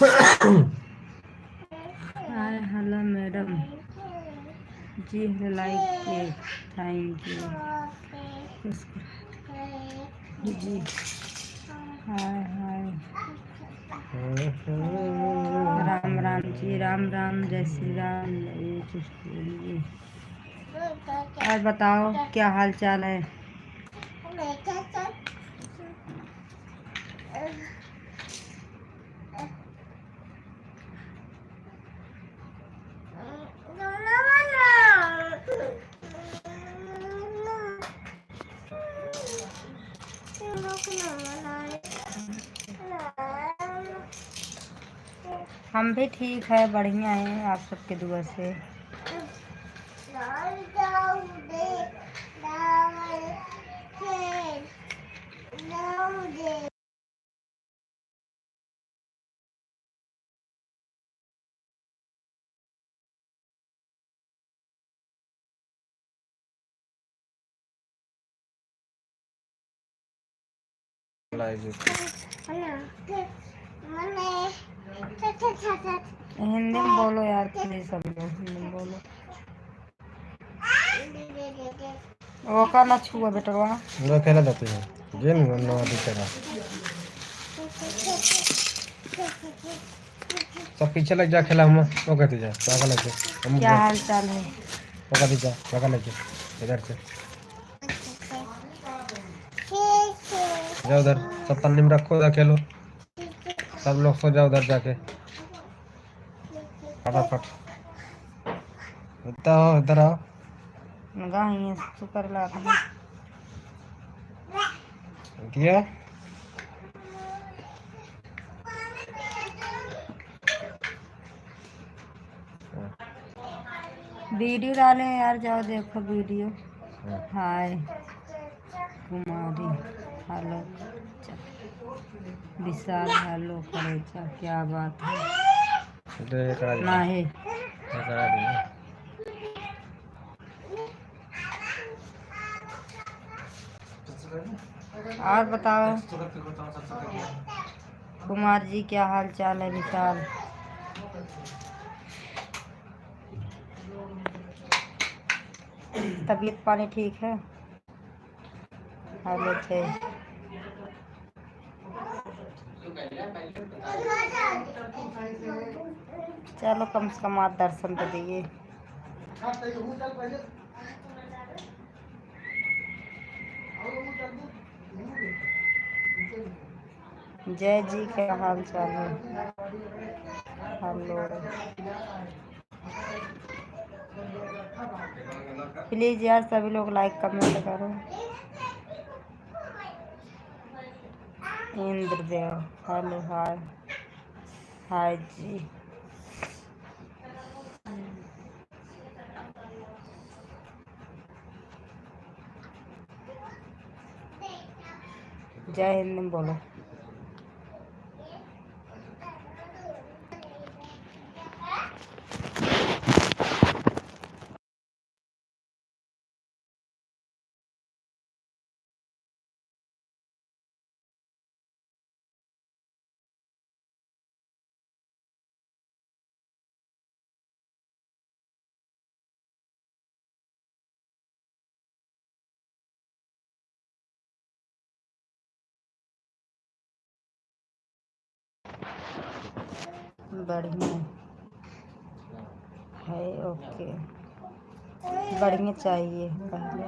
Hi hello madam जी, like के thank you जी। हाय हाय राम राम जी, राम राम, जय श्री राम। ये कुछ बोलिए और बताओ क्या हाल चाल है। हम भी ठीक है, बढ़िया हैं आप सबके दुआ से। हिंदी में बोलो यार प्लीज, सब लोग हिंदी में बोलो। वो का ना छुआ बेटवा वो खेला जाते हैं गेम ना दिखेगा। सब पीछे लग जा, खेला हम वो कहते जा लगा लग जा। क्या हाल चाल है। वो कहते जा लगा लग जा इधर से जाओ उधर, सब पन्नी में रखो, उधर खेलो, सब लोग सो जाओ उधर जाके फटाफट। इधर आओ गाय सुपर ला किया वीडियो डाले यार, जाओ देखो वीडियो। हाय कुमारी हेलो, विशाल हेलो करेचा, क्या बात है ना है। और बताओ कुमार जी क्या हाल चाल है। विशाल तबीयत पानी ठीक है। हेलो थे चलो कम से कम आप दर्शन तो दिए। जय जी क्या हाल चाल है। हेलो प्लीज यार सभी लोग लाइक कमेंट करो। इंद्रदेव हेलो हाय हाय जी। जय हिंद में बोलो। बढ़िया है ओके, बढ़िया चाहिए पहले।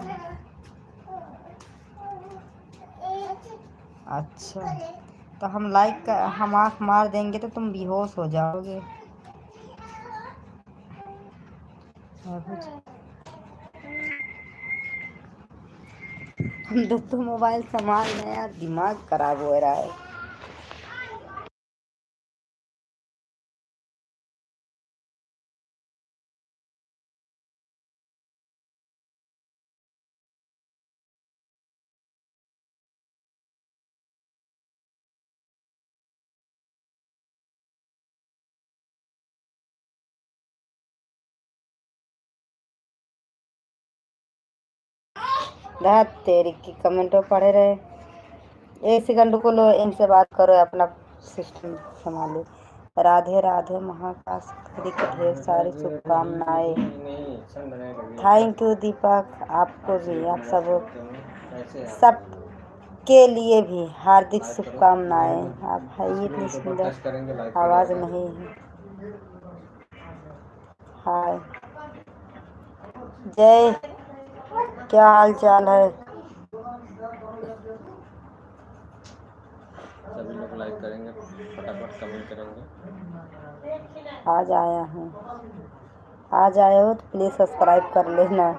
अच्छा तो हम लाइक का हम आँख मार देंगे तो तुम बेहोश हो जाओगे। हम तो मोबाइल संभाल रहे हैं, दिमाग खराब हो रहा है। तेरी की कमेंट पढ़े रहे। एक सेकंड को लो, इनसे बात करो, अपना सिस्टम संभालो। राधे राधे महाकाश को ढेर सारी शुभकामनाएं। थैंक यू दीपक, आपको भी, आप सब के लिए भी हार्दिक शुभकामनाएं। आप है ही इतनी सुंदर, आवाज नहीं है। हाय जय, क्या हाल चाल है? सभी लोग लाइक करेंगे, फटाफट कमेंट करेंगे। आज आया हूँ, आज आए हो तो प्लीज सब्सक्राइब कर लेना।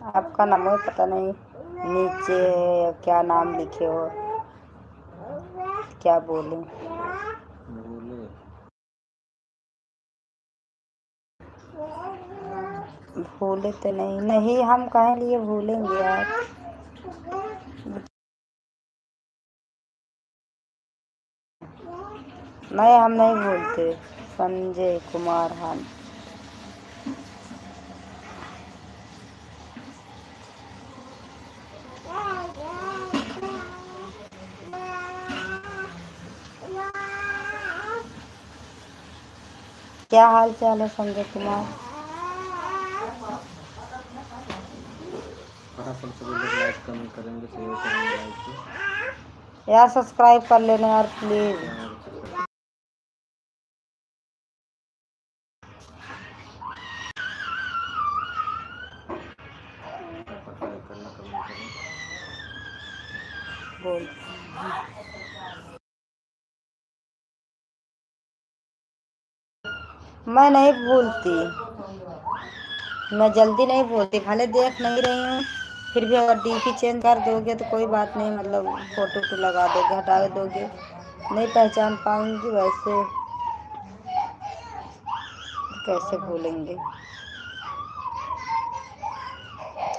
आपका नाम है पता नहीं, नीचे क्या नाम लिखे हो, क्या बोले? भूले तो नहीं, नहीं हम कहे लिए भूलेंगे यार। नहीं हम नहीं भूलते। संजय कुमार, हाँ। क्या हाल चाल है संजय कुमार? लाइक कमेंट करेंगे, शेयर करेंगे यार सब्सक्राइब कर लेना यार प्लीज। बोल, मैं नहीं भूलती, मैं जल्दी नहीं भूलती, भले देख नहीं रही हूँ फिर भी अगर डीपी चेंज कर दोगे तो कोई बात नहीं, मतलब फोटो तो लगा दोगे, हटा दोगे, नहीं पहचान पाऊंगी वैसे कैसे भूलेंगे।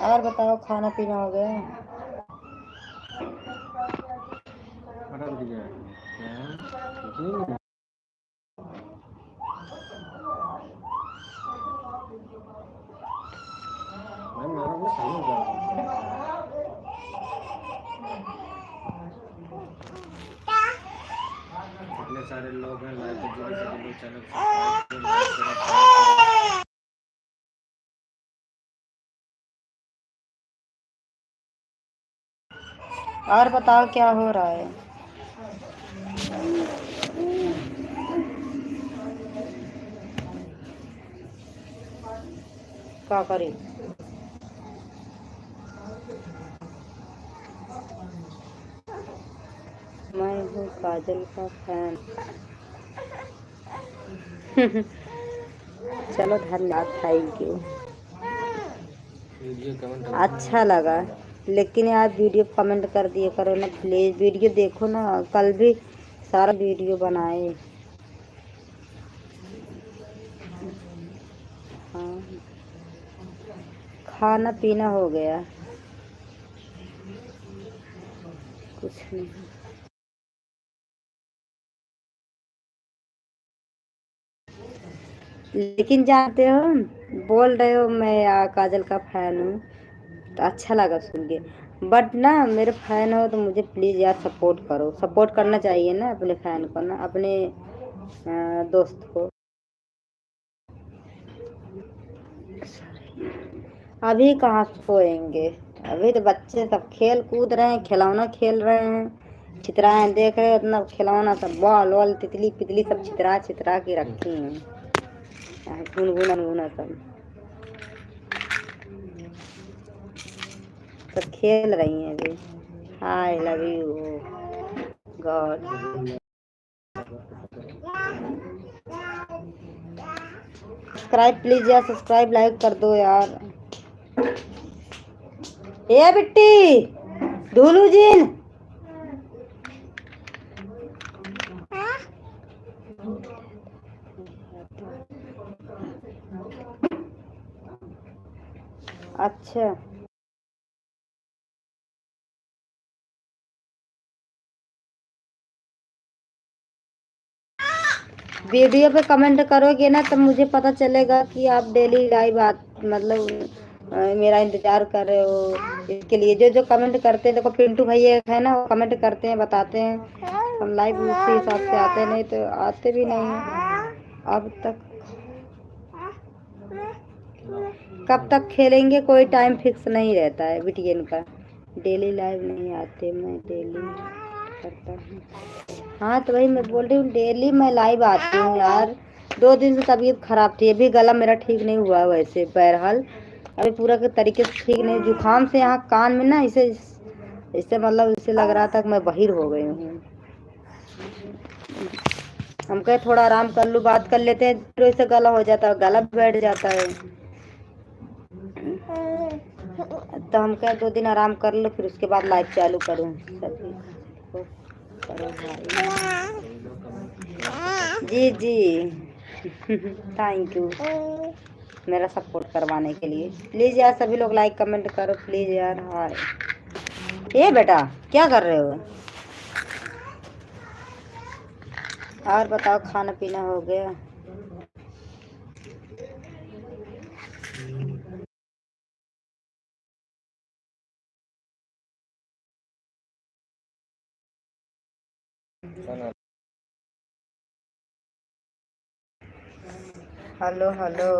और बताओ खाना पीना हो गया? इतने सारे लोग हैं, लाइक चैनल और बताओ क्या हो रहा है? क्या करें? मैं हूँ काजल का फैन। चलो धन्यवाद, थैंक यू, अच्छा लगा। लेकिन यार वीडियो कमेंट कर दिया करो ना प्लीज, वीडियो देखो ना, कल भी सारा वीडियो बनाए। हाँ खाना पीना हो गया, कुछ नहीं। लेकिन जानते हो, बोल रहे हो मैं काजल का फैन हूँ तो अच्छा लगा सुन के, बट ना मेरे फैन हो तो मुझे प्लीज़ यार सपोर्ट करो, सपोर्ट करना चाहिए ना अपने फैन को, ना अपने दोस्त को। अभी कहाँ सोएंगे, अभी तो बच्चे सब खेल कूद रहे हैं, खिलौना खेल रहे हैं, चित्राएं देख रहे हैं, इतना खिलौना सब बॉल वॉल तितली पितली सब चित्रा चित्रा के रखी हैं, गुनगुना गुना सब सब खेल रही हैं अभी। I love you God. Subscribe please यार, सब्सक्राइब लाइक कर दो यार। ए बिट्टी ढोलू जीन, अच्छा, वीडियो पे कमेंट करोगे ना तब मुझे पता चलेगा कि आप डेली लाइव मतलब मेरा इंतजार कर रहे हो। इसके लिए जो जो कमेंट करते हैं, देखो पिंटू भैया एक है ना, वो कमेंट करते हैं, बताते हैं, हम लाइव उसी हिसाब से आते, नहीं तो आते भी नहीं हैं अब तक। कब तक खेलेंगे कोई टाइम फिक्स नहीं रहता है बिटियन का, डेली लाइव नहीं आते, मैं डेली करता हूँ। हाँ तो वही मैं बोल रही हूँ, डेली मैं लाइव आती हूँ यार। 2 दिन से तबीयत खराब थी, अभी गला मेरा ठीक नहीं हुआ वैसे, बहरहाल अभी पूरा के तरीके से ठीक नहीं, जुकाम से यहाँ कान में ना इसे इससे मतलब इसे लग रहा था कि मैं बहिर हो गई हूँ। हम कहे थोड़ा आराम कर लूँ, बात कर लेते हैं, फिर इससे गला हो जाता है, गला बैठ जाता है। तो हम कहे 2 दिन आराम कर लो, फिर उसके बाद लाइव चालू करूँ। सभी को करो भाई। जी जी थैंक यू मेरा सपोर्ट करवाने के लिए। प्लीज़ यार सभी लोग लाइक कमेंट करो प्लीज़ यार। हाय ये बेटा क्या कर रहे हो? और बताओ, खाना पीना हो गया? हेलो हेलो,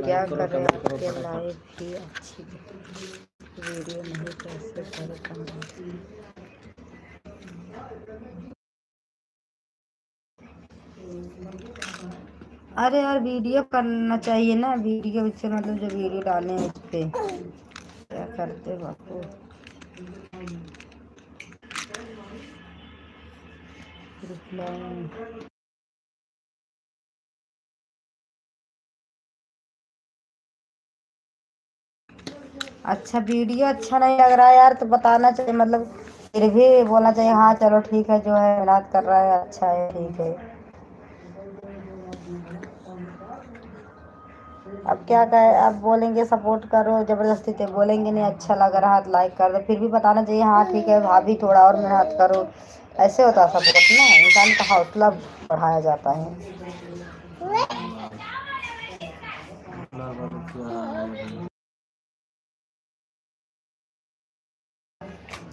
क्या कर रहे हो? आपके लाइव की अच्छी वीडियो नहीं कैसे करें? अरे यार वीडियो करना चाहिए ना, वीडियो से मतलब जो वीडियो डाले हैं उस पर क्या करते बापू। अच्छा वीडियो अच्छा नहीं लग रहा है यार तो बताना चाहिए, मतलब फिर भी बोलना चाहिए हाँ चलो ठीक है, जो है मेहनत कर रहा है अच्छा है ठीक है। अब क्या कहे, अब बोलेंगे सपोर्ट करो जबरदस्ती तो बोलेंगे नहीं, अच्छा लग रहा है तो लाइक कर दो, फिर भी बताना चाहिए हाँ ठीक है भाभी थोड़ा और मेहनत करो। ऐसे होता है सपोर्ट ना, इंसान का हौसला बढ़ाया जाता है।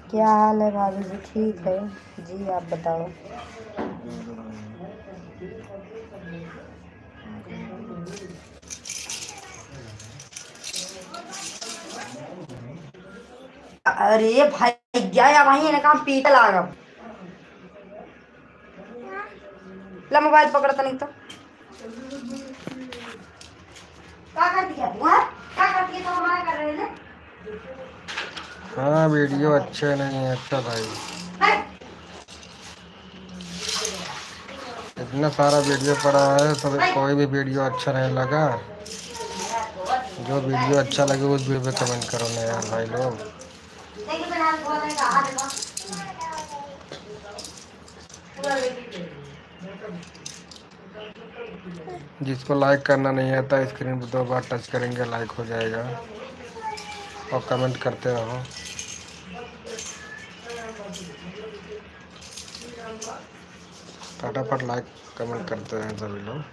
क्या हाल है भाभी जी? ठीक है जी, आप बताओ। अरे भाई क्या या वही ना काम पीटे लागा, ला मोबाइल पकड़ता नहीं तो क्या कर दिया तू? हाँ? क्या कर दिया तो हमारा कर रहे हैं? हाँ वीडियो अच्छे नहीं है अच्छा भाई, इतना सारा वीडियो पड़ा है, सब कोई भी वीडियो अच्छा नहीं लगा। जो वीडियो अच्छा लगे उस वीडियो पे कमेंट करो ना यार भाई लोग। जिसको लाइक करना नहीं आता स्क्रीन पर 2 बार टच करेंगे लाइक हो जाएगा, और कमेंट करते रहो। फटाफट लाइक कमेंट करते हैं सभी लोग।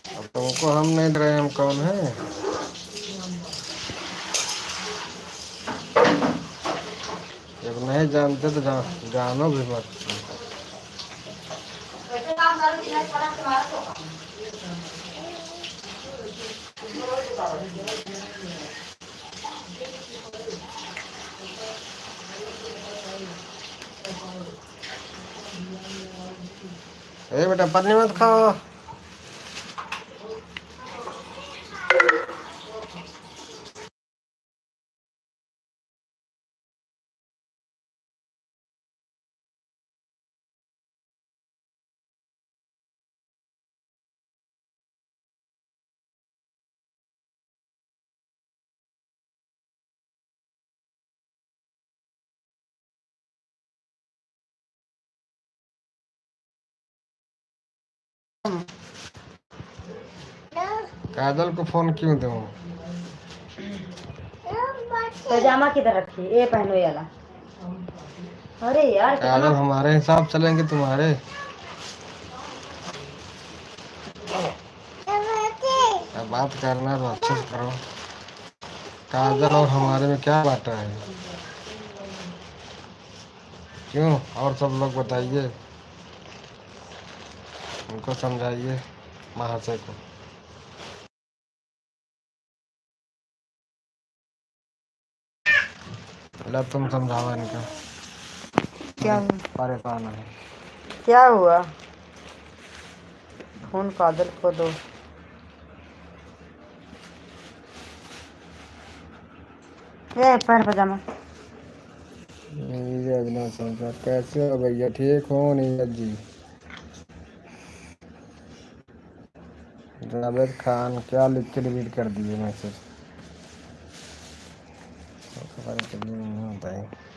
अब तुमको हम नहीं डरे, हम कौन है? जब नहीं जानते तो जानो भी मत। ए बेटा पन्नी मत खाओ। काजल को फोन क्यों दूं? पैजामा किधर रखी? ये पहनो ये वाला। अरे यार काजल हमारे हिसाब चलेंगे तुम्हारे। अब बात करना तो अच्छे से करो। काजल और हमारे में क्या बात है? क्यों? और सब लोग बताइए, उनको समझाइए महाशय को। ला तुम समझाओ इनका। क्या परेशान है। क्या हुआ? फोन काजल को दो। ये पैर पजामा। कैसे हो भैया? ठीक हो नीरज जी? जावेद खान क्या लिख के डिलीट कर दिए मैसेज? नहीं होता है।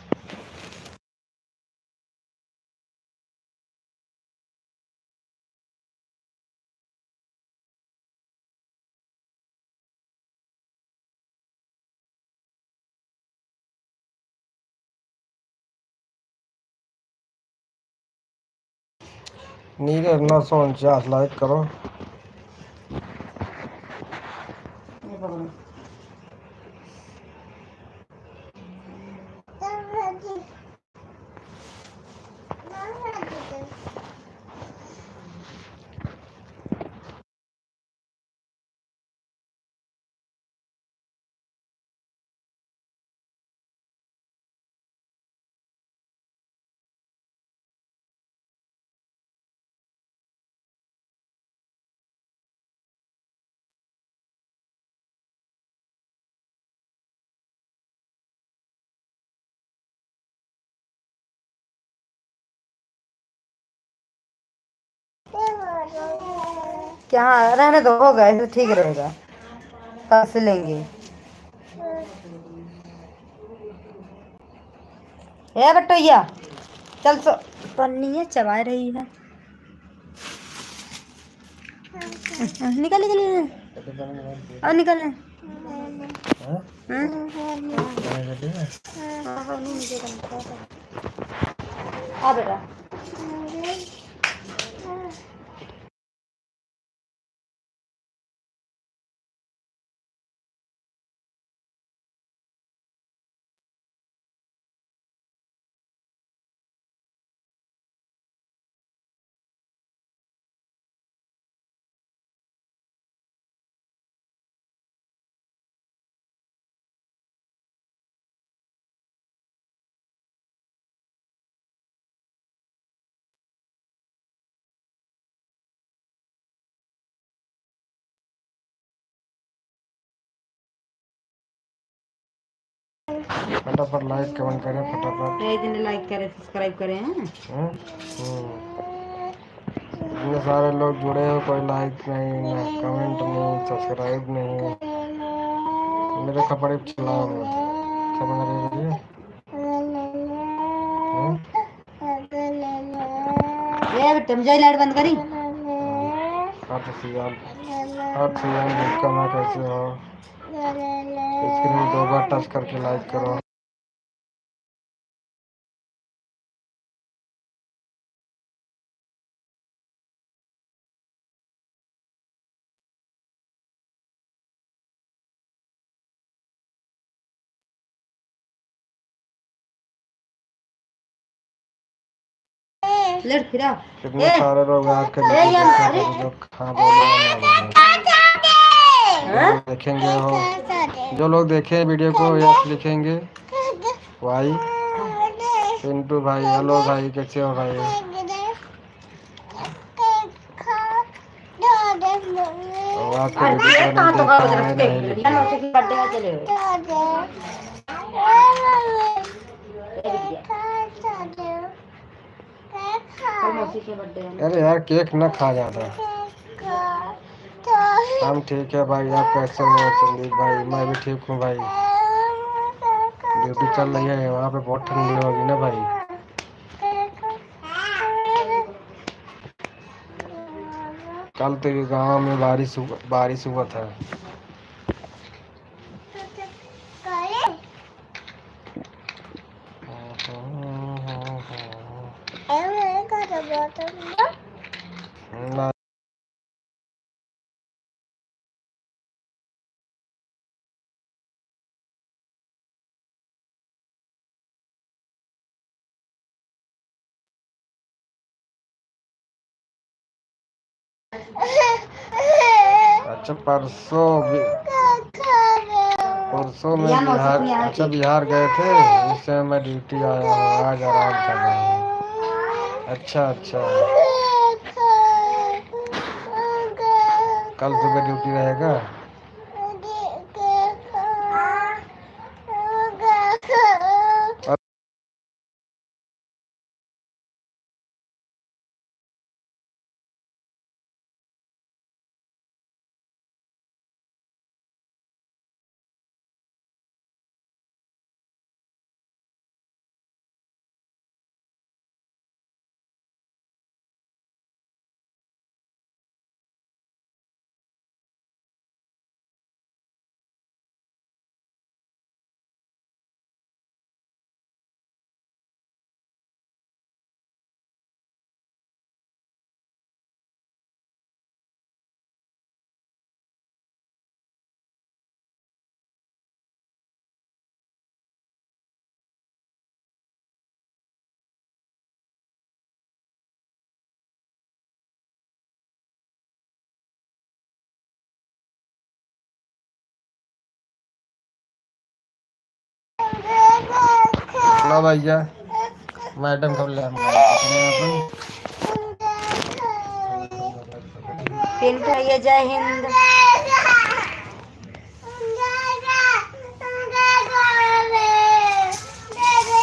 नीरज 949 लाइक करो। क्या? रहने दो, होगा ऐसे ठीक रहेगा। कल से लेंगे। ए बटोइया चल सो। पन्नी चबा रही है। निकल निकल और निकल। आ बेटा। फटाफट लाइक कमेंट करें फटाफट। एक दिन लाइक करें सब्सक्राइब करें हैं। इतने सारे लोग जुड़े हो, कोई लाइक नहीं, ना कमेंट नहीं, सब्सक्राइब नहीं। मेरे कपड़े चलाओ समझ रहे हो? ये बेटा मुझे लाइट बंद करी। कैसे हो? स्क्रीन 2 बार टच करके लाइक करो। लड़ फिरा। कितने सारे लोग आपके वीडियो देखेंगे हो। जो लोग देखे वीडियो को यस लिखेंगे। भाई पिंटू भाई, हेलो भाई, कैसे हो भाई? और आपके वीडियो को नहीं देखा है नहीं अरे यार केक न खा जाता। हम ठीक है भाई, आप कैसे हो संदीप भाई? मैं भी ठीक हूँ भाई। ड्यूटी चल रही है, वहाँ पे बहुत ठंडी होगी ना भाई। कल तो ये गाँव में बारिश हुआ था। ना अच्छा परसों में बिहार गए थे। इस समय मैं ड्यूटी आया हूँ, आज आराम कर रहा हूँ। अच्छा अच्छा, कल सुबह ड्यूटी रहेगा। ना भैया, मैडम कब ले पिन खाइए। जय हिंद।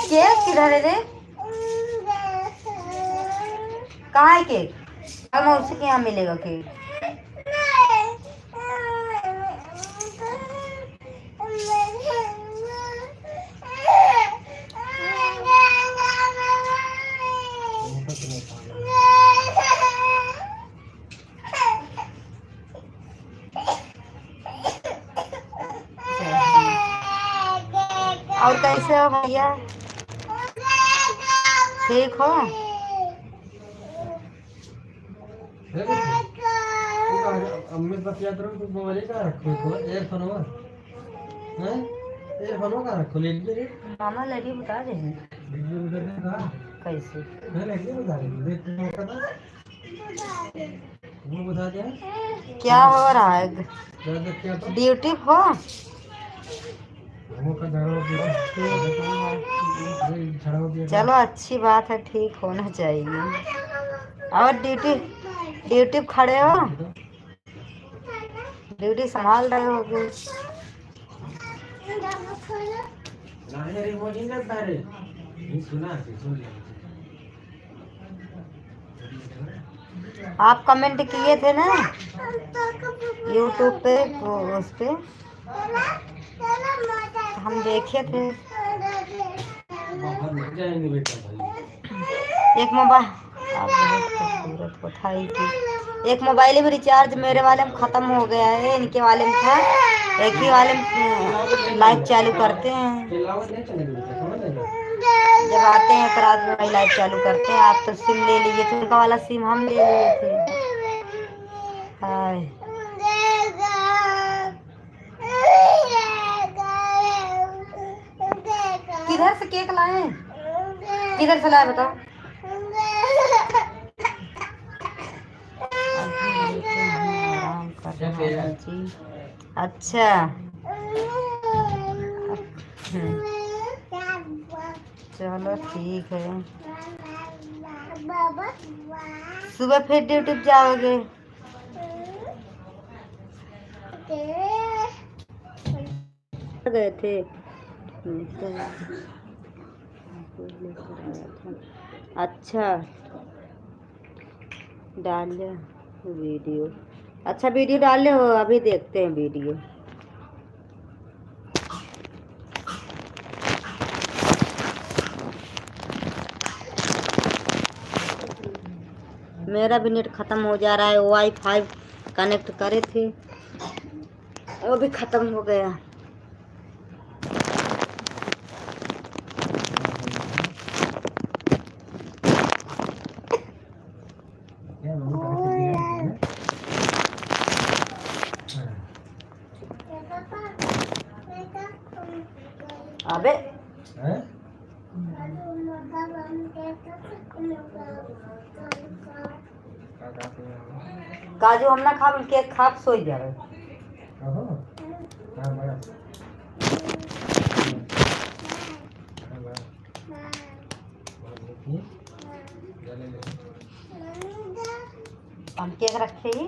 केक किधर है रे? कहाँ है केक? अब मौसी के यहाँ मिलेगा केक। और कैसे हो भैया? ठीक हो? अम्मी बतिया करो तो मोबाइल का रखो तो एयरफोन हुआ हैं, एयरफोन का रखो ले लीजिए। मामा लड़ी बता रहे हैं कैसे बता वो बता दिया क्या हो रहा है? ड्यूटी हो? चलो अच्छी बात है, ठीक होना चाहिए। और ड्यूटी खड़े हो? ड्यूटी संभाल रहे होगे। आप कमेंट किए थे ना यूट्यूब पे, उस पे हम देखे थे। एक मोबाइल आप बहुत खूबसूरत बताई थी। एक मोबाइल में रिचार्ज मेरे वाले में ख़त्म हो गया है, इनके वाले में था। एक ही वाले में लाइट चालू करते हैं, जब आते हैं तो रात में वही लाइट चालू करते हैं। आप तो सिम ले लिए थे, उनका वाला सिम हम ले लिए थे। हाय किधर से केक लाए? किधर से लाए बताओ? आराम कर रहा हूँ जी। अच्छा चलो ठीक है। सुबह फिर ड्यूटी जाओगे? गए थे अच्छा डाल वीडियो। अच्छा वीडियो डाले हो? अभी देखते हैं वीडियो। मेरा भी नेट ख़त्म हो जा रहा है। वाईफाई कनेक्ट करे थे, वो भी ख़त्म हो गया। अबे काजू हम ना खा केक खा सोई जावे। हम केक रखे ही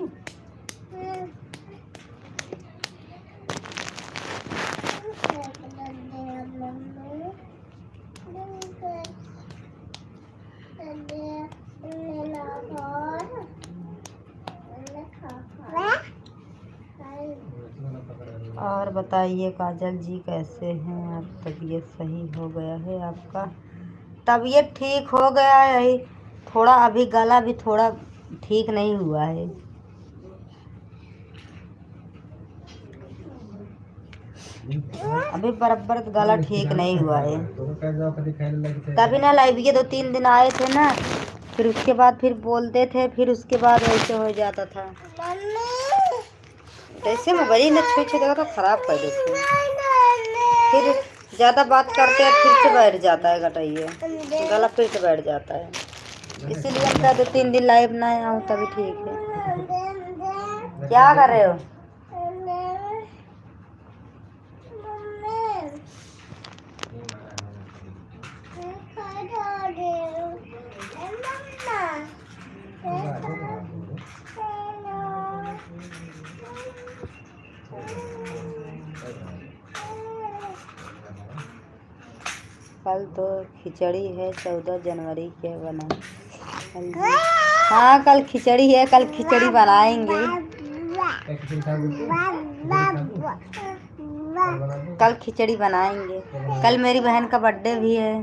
और बताइए काजल जी कैसे हैं आप? तबीयत सही हो गया है आपका? तबीयत ठीक हो गया है, थोड़ा अभी गला भी थोड़ा ठीक नहीं हुआ है। अभी बराबर गला ठीक नहीं हुआ है। तभी ना लाइव के 2-3 दिन आए थे ना, फिर उसके बाद फिर बोलते थे, फिर उसके बाद ऐसे हो जाता था। जैसे मोबाइल न छुए छुए तो खराब कर देते हैं, फिर ज़्यादा बात करते हैं फिर से बैठ जाता है गटाइए, गला फिर से बैठ जाता है। इसीलिए हम कहते 2-3 दिन लाइव ना आऊँ तभी ठीक है। क्या कर रहे हो? कल तो खिचड़ी है, 14 जनवरी के बना। हाँ कल खिचड़ी है, कल खिचड़ी बनाएंगे। कल खिचड़ी बनाएंगे। कल मेरी बहन का बर्थडे भी है,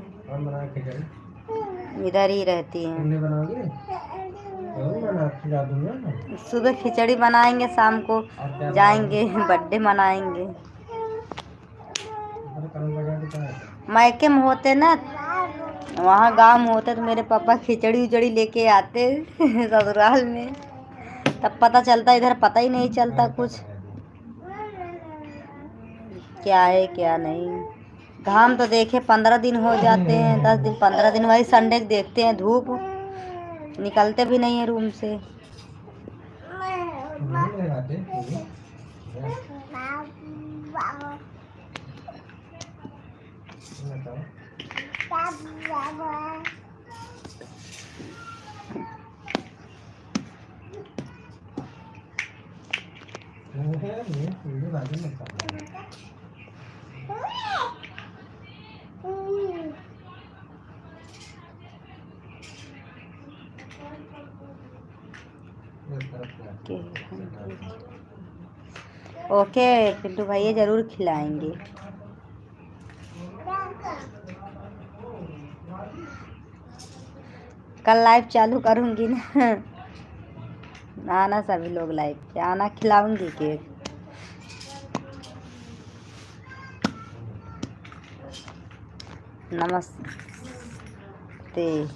इधर ही रहती है। सुबह खिचड़ी बनाएंगे, शाम को जाएंगे बर्थडे मनाएंगे। मायके में होते ना, वहाँ गांव में होते तो मेरे पापा खिचड़ी उचड़ी लेके आते ससुराल में, तब पता चलता। इधर पता ही नहीं चलता कुछ क्या है क्या नहीं। घाम तो देखे 15 दिन हो जाते हैं, 10 दिन 15 दिन, वही संडे देखते हैं धूप, निकलते भी नहीं है रूम से। ओके पिंटू भैया जरूर खिलाएंगे। कल लाइव चालू करूंगी ना, आना सभी लोग लाइव पे आना, खिलाऊंगी केक। नमस्ते।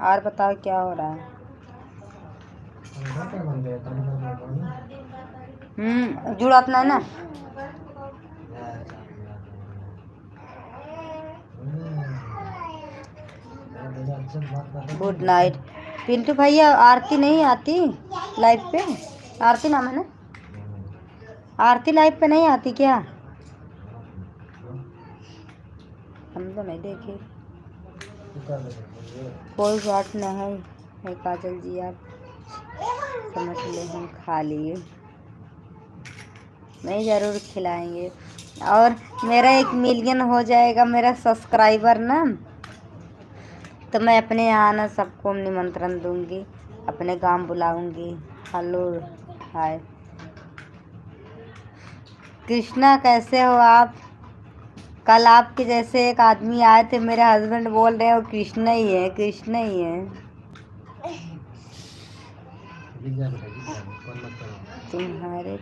और बताओ क्या हो रहा है? जुड़त नहीं ना। Good night. पिंटू भैया आरती नहीं आती लाइव पे? आरती नाम है ना? आरती लाइव पे नहीं आती क्या? हम तो नहीं देखे। कोई बात नहीं है काजल जी, आप समझ ले, हम खा लिए। नहीं, ज़रूर खिलाएंगे। और मेरा 1 मिलियन हो जाएगा मेरा सब्सक्राइबर ना, तो मैं अपने यहाँ ना सबको निमंत्रण दूंगी, अपने गांव बुलाऊंगी। हेलो, हाय कृष्णा, कैसे हो आप? कल आपके जैसे एक आदमी आए थे, मेरे हस्बैंड बोल रहे हैं वो कृष्णा ही है, कृष्णा ही है। तुम्हारे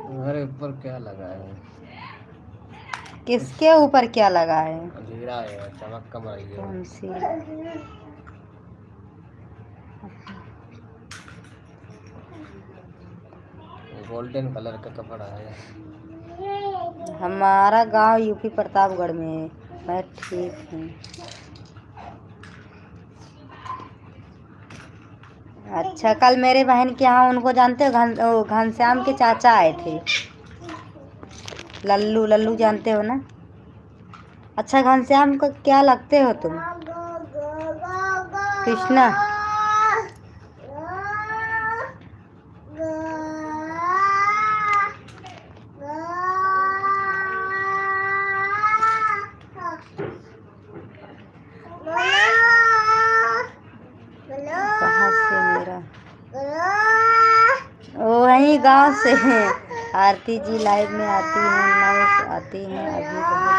तुम्हारे ऊपर क्या लगा है? किसके ऊपर क्या लगा है? अंधेरा है, चमक कम आई है। कौन सी? गोल्डन कलर का कपड़ा है। हमारा गांव यूपी प्रतापगढ़ में है। मैं ठीक हूँ। अच्छा, कल मेरे बहन के यहाँ, उनको जानते हो, घनश्याम के चाचा आए थे। लल्लू, लल्लू जानते हो ना? अच्छा, घनश्याम को क्या लगते हो तुम? कृष्णा, कहाँ से मेरा? वही गांव से हैं। आरती जी लाइव में आती हैं, नौ आती हैं अभी बहुत।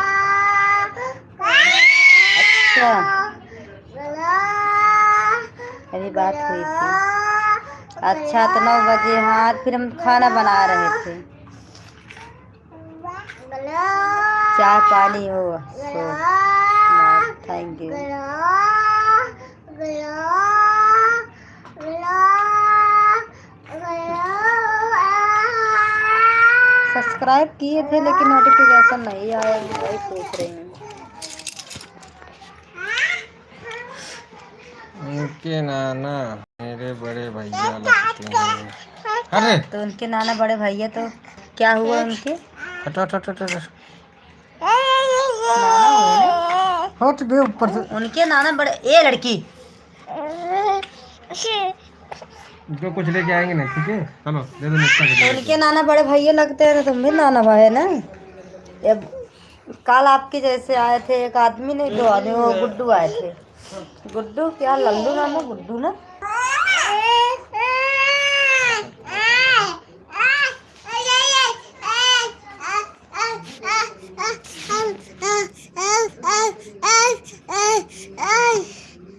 अच्छा, अभी बात हुई थी। अच्छा, तो 9 बजे, हाँ, फिर हम खाना बना रहे थे। चाय पानी हो सो। Thank you. सब्सक्राइब किए थे लेकिन नोटिफिकेशन नहीं आया, वही पूछ रही हूँ। उनके नाना मेरे बड़े भैया लगते हैं। अरे तो उनके नाना बड़े भैया, तो क्या हुआ उनके? हटो हटो हटो हटो। नाना हुए ना? हट बे ऊपर से। उनके नाना बड़े, ए लड़की, इसको कुछ लेके आएंगे ना, ठीक है? चलो दे दो निश्ता के तो उनके नाना बड़े भैया लगते हैं, तो तुम भी नाना भाई है ना? अब कल आपके जैसे आए थे एक आदमी, नहीं 2 आदमी, वो गुड्डू आए थे। गुड्डू, क्या लल्लू नाम है गुड्डू ना?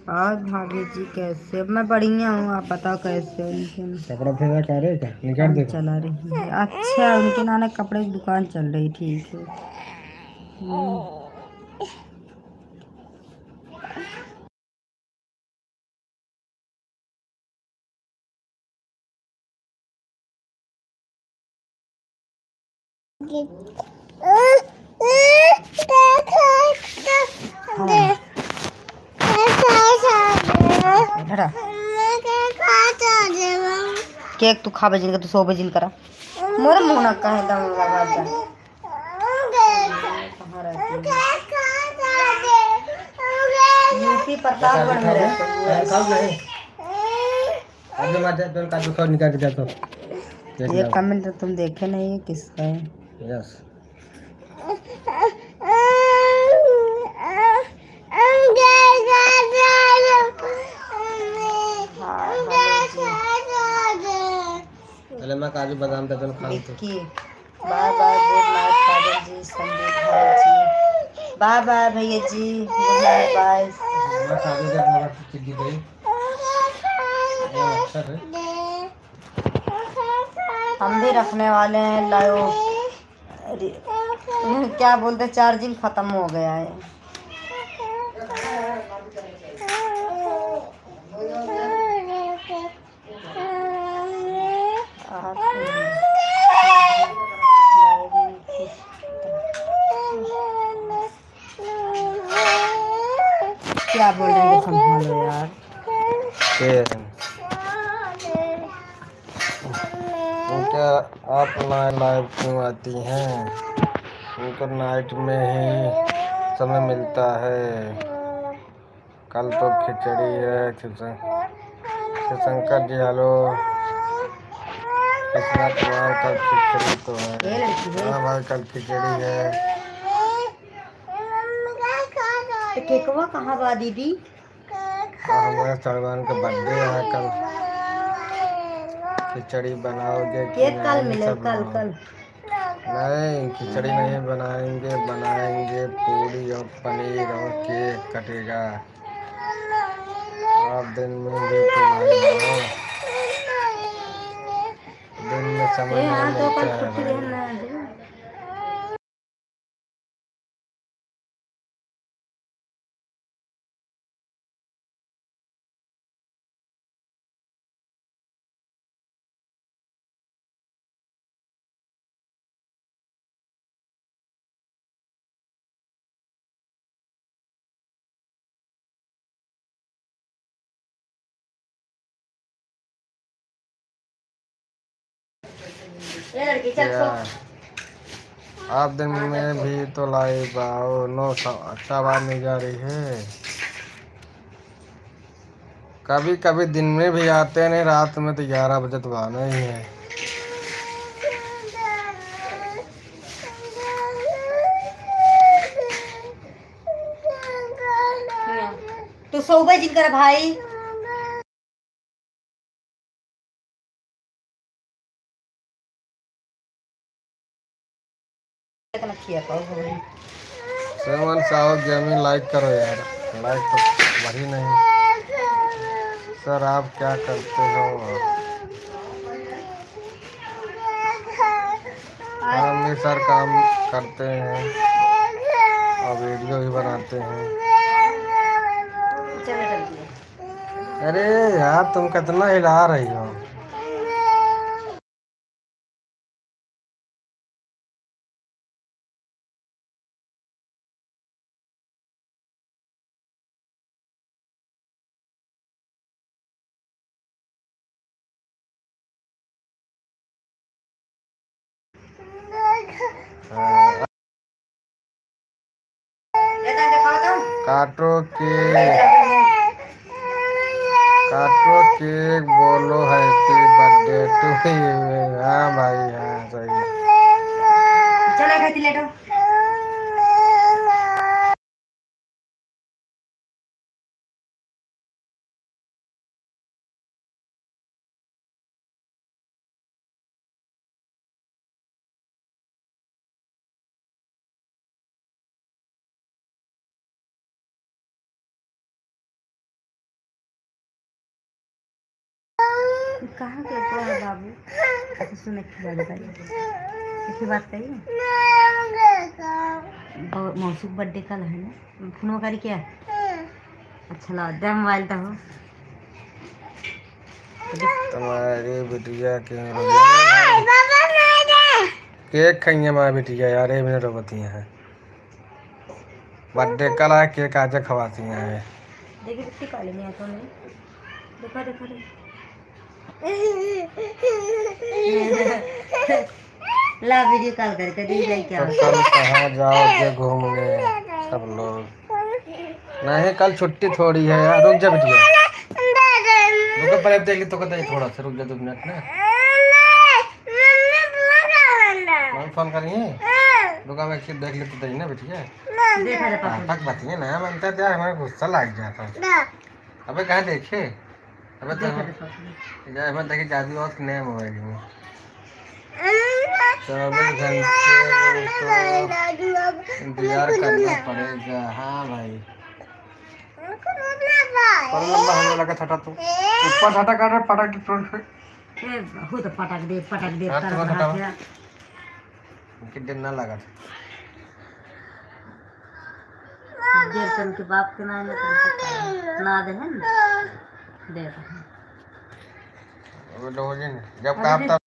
और भाभी जी कैसे? मैं बढ़िया हूँ, आप बताओ कैसे हो? उनके कपड़ा फेंका कर रहे क्या? निकाल दे। चला रही है। अच्छा, उनके नाना कपड़े की दुकान चल रही, ठीक है। केक तू खा बजिन का, तू 100 बजिन करा। मोर मुंह ना कहे दम लगा जा। कहाँ रहती है? यूपी प्रतापगढ़ में रहते हैं। ये कमेंट तो तुम देखे नहीं है, किसका है? यस। पहले मैं काजू बादाम दे खा Vicky, bye bye, good night father ji, Sandeep भाई जी, बाय बाय भैया जी, गुड नाइट, बाय। मैं काजू दे थोड़ा चिट्ठी गई। अच्छा है। हम भी रखने वाले हैं, लाओ। क्या बोलते, चार्जिंग खत्म हो गया है। क्या बोल रहे हैं, संभालो यार। क्या आप लाइव क्यों आती हैं? उनको नाइट में ही समय मिलता है। कल तो खिचड़ी है, शंकर जी हेलो। कृष्णा कुमार कल खिचड़ी तो है। हाँ भाई कल खिचड़ी है। केकवा कहाँ बा दीदी? हमारे सलमान का बर्थडे है कल। खिचड़ी बनाओगे कि केक कल नहीं मिले, सब कल लोग? कल नहीं खिचड़ी नहीं बनाएंगे, बनाएंगे पूरी और पनीर और केक कटेगा। आप दिन में भी तो लाए हो। दिन में समय ए नहीं हाँ तो कल मिलता है छुट्टी भाई। रहना है। ये लड़की चल सो। आप दिन में भी तो लाई बाओ। नो अच्छा आवाज नहीं जा रही है। कभी कभी दिन में भी आते नहीं, रात में तो 11 बजे तो आना ही है। तू सो गई जिनकर भाई। सेवन साहु गेमिंग लाइक करो यार। लाइक तो बढ़ी नहीं। सर आप क्या करते हो? हम भी सर काम करते हैं और वीडियो भी बनाते हैं। अरे यार तुम कितना हिला रही हो? काटो केक बोलो हैप्पी बर्थडे टू यू। हाँ भाई हाँ सही। चलो खाती लेटो। कहाँ के तो है बाबू? अच्छा सुन एक बात बताइए, एक बात कहिए। मौसू बर्थडे कल है ना, फोन करी क्या? अच्छा ला दे मोबाइल तो हो। तुम्हारी बिटिया के केक खाइए हमारी बिटिया यार। ये मेरे रोबती है बर्थडे कल है, केक आज खवाती है। देखिए कितनी काली नहीं है तो नहीं। देखो देखो देखो। ला वीडियो कॉल करके देख जाए क्या तो कल कहाँ जाओगे घूमने सब लोग? नहीं कल छुट्टी थोड़ी है यार। रुक जा बिटिया, रुको पहले देख ली तो कहते थोड़ा सा रुक जा 2 मिनट ना। मम्मी फोन करिए। रुका मैं एक देख लेते थे ना बिटिया। देखा जा पापा। तक बात है ना मनता क्या हमारे गुस्सा लग जाता। अबे कहाँ देखे? अबे तो देखा जा पापा। जा मैं देखे जाती बहुत नया मोबाइल में 24 घंटे तो इंतजार करना पड़ेगा। हाँ भाई पर लंबा हमने लगा छटा तू ऊपर छटा कर रहा पटक की फ्रंट पे। ए हो तो पटक दे हाथ कर तुम्हें रहा छटावा था। कि दिन ना लगा देर तन के बाप के नाम में ना दे है ना दे। जब कहा तब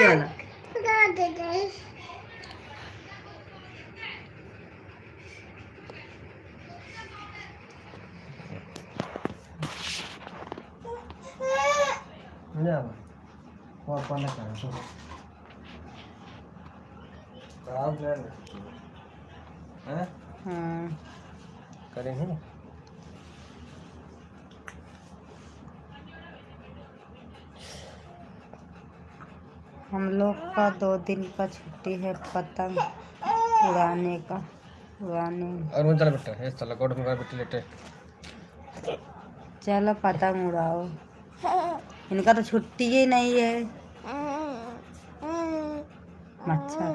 ये वाला। जा वो अपन कर तो आप ले हैं करेंगे। हम लोग का 2 दिन का छुट्टी है पतंग उड़ाने का और मुझे चला बेटा ये चला गोड़ में बेटी लेटे चलो पतंग उड़ाओ। इनका तो छुट्टी ही नहीं है। मच्छर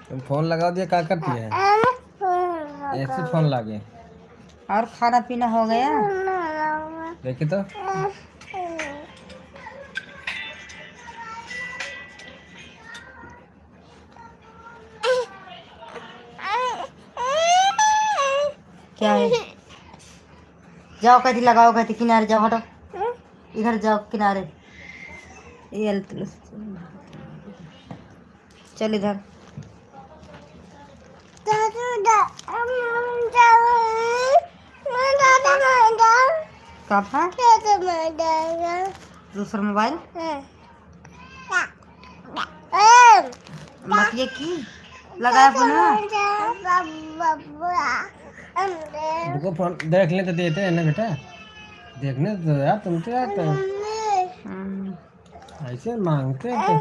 तुम फोन लगा दिया क्या करती है ऐसे फोन लागे। और खाना पीना हो गया? देखी तो क्या है? जाओ कहती लगाओ कहती किनारे जाओ हटो इधर जाओ किनारे। ये चल इधर। कब है दूसरा मोबाइल मत ये की लगाया फोन रुको फोन देख ले तो देते हैं ना बेटा देखने तो यार तुम तो यार ऐसे मांगते हैं तो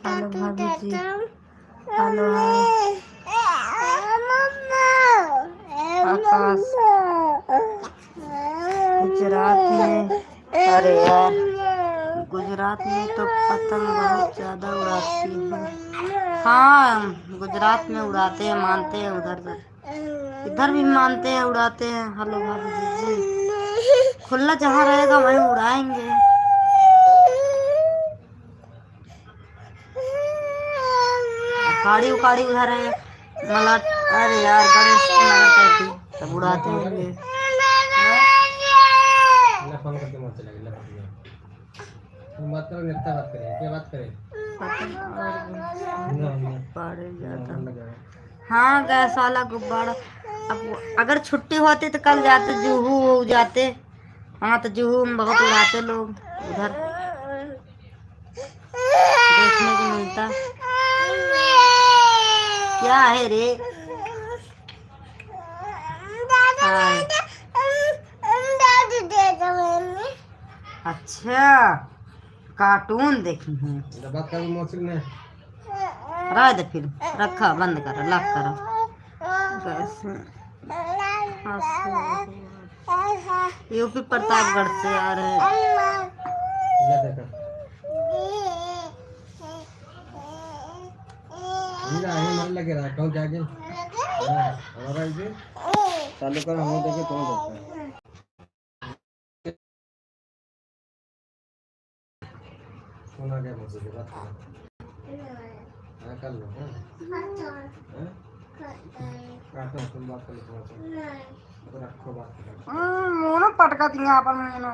हेलो भाभी जी हेलो आकाश गुजरात में अरे यार गुजरात में तो पतंग बहुत ज़्यादा उड़ाती है। हाँ गुजरात में उड़ाते हैं मानते हैं उधर इधर भी मानते हैं उड़ाते हैं। हेलो भाभी जी खुला जहाँ रहेगा वहीं उड़ाएंगे। उखाड़ी उखाड़ी उधर है मला। अरे यार गणेश नगर कहती तब उड़ाते होंगे। फोन करके मत चला गया बात करो नेता बात करें क्या बात करें गुब्बारे ज्यादा। हाँ गैस वाला गुब्बारा। अब अगर छुट्टी होती तो कल जाते जुहू जाते। हाँ तो जुहू में बहुत उड़ाते लोग उधर देखने को मिलता। क्या है रे? अच्छा कार्टून देखी है। बात कर मौसी ने रह दे फिर रखा बंद करो लॉक करो। यूपी प्रतापगढ़ से आ रहे हैं। मन लगे रहा कहूँ जाके हमारा इसे चालू कर हम देखे तुम देखते हैं सुना क्या मुझे बात कर लो काटो तुम बात कर लो रखो बात मोनो पटका दिया अपन मोनो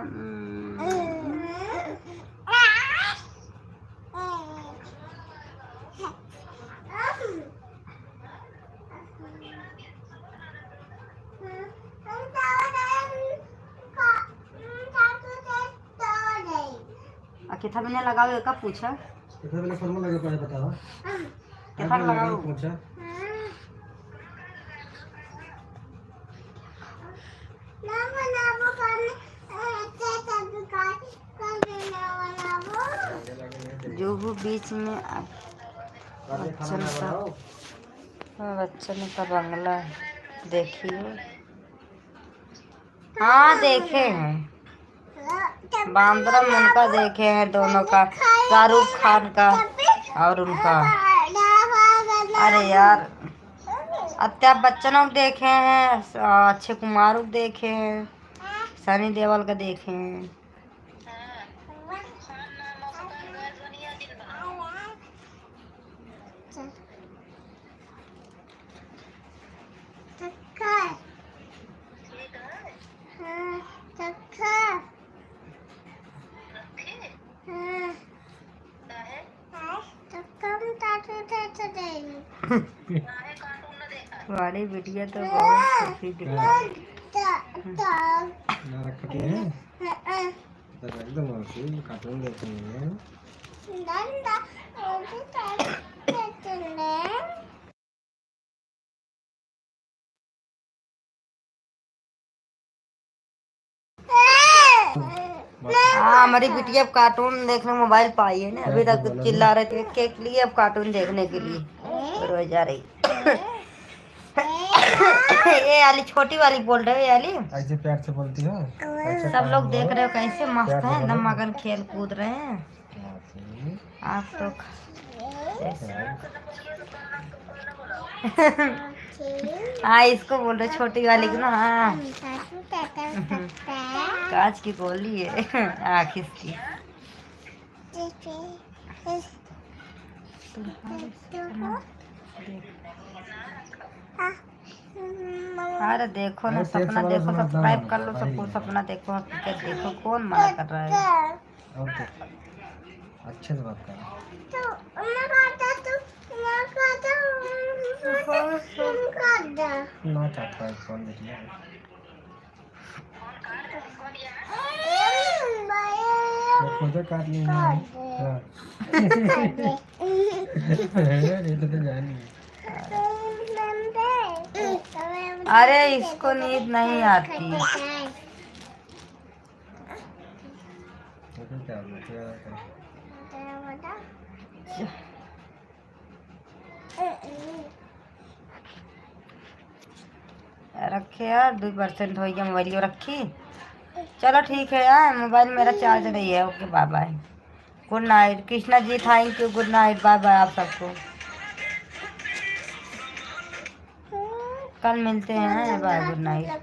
कितना मैंने लगाओ कब पूछा कितना मैंने फॉर्मूला लगे पहले बताओ कितना लगाओ पूछा जुहू बीच में बच्चन का बंगला देखिए। हाँ देखे हैं बांद्रा उनका देखे हैं दोनों का शाहरुख खान का और उनका। अरे यार अमिताभ बच्चन को देखे हैं अक्षय कुमार को देखे हैं सनी देओल का देखे हैं। तुम्हारी बिटिया तो बहुत खुशी दिख रही एकदम कार्टून देख रही है। हाँ, हमारी बिटिया अब कार्टून देखने मोबाइल पाई है ना, अभी तक चिल्ला रहे थे केक लिए, अब कार्टून देखने के लिए रो जा रही। ये वाली छोटी वाली बोल रहे हो, ये वाली ऐसे प्यार से बोलती हो। सब लोग देख रहे हो कैसे मस्त है, एकदम मगन खेल कूद रहे हैं। आप तो हाँ, इसको बोल रहे छोटी वाली को ना। हाँ, कांच की गोली है आँख इसकी। अरे देखो ना, सपना देखो, सब्सक्राइब कर लो सबको, सपना देखो, हकीकत देखो, कौन मना कर रहा है। अच्छे से बात कर। ना चाहता है कौन देखिए। मुझे काट लेंगे। ये तो जानी। अरे इसको नींद नहीं आती। रखे यार 2% हो गया, मोबाइल रखी। चलो ठीक है यार, मोबाइल मेरा चार्ज नहीं है। Okay, bye bye, good night Krishna ji, thank you, good night, bye bye आप सबको, कल मिलते हैं, बाय, गुड नाइट।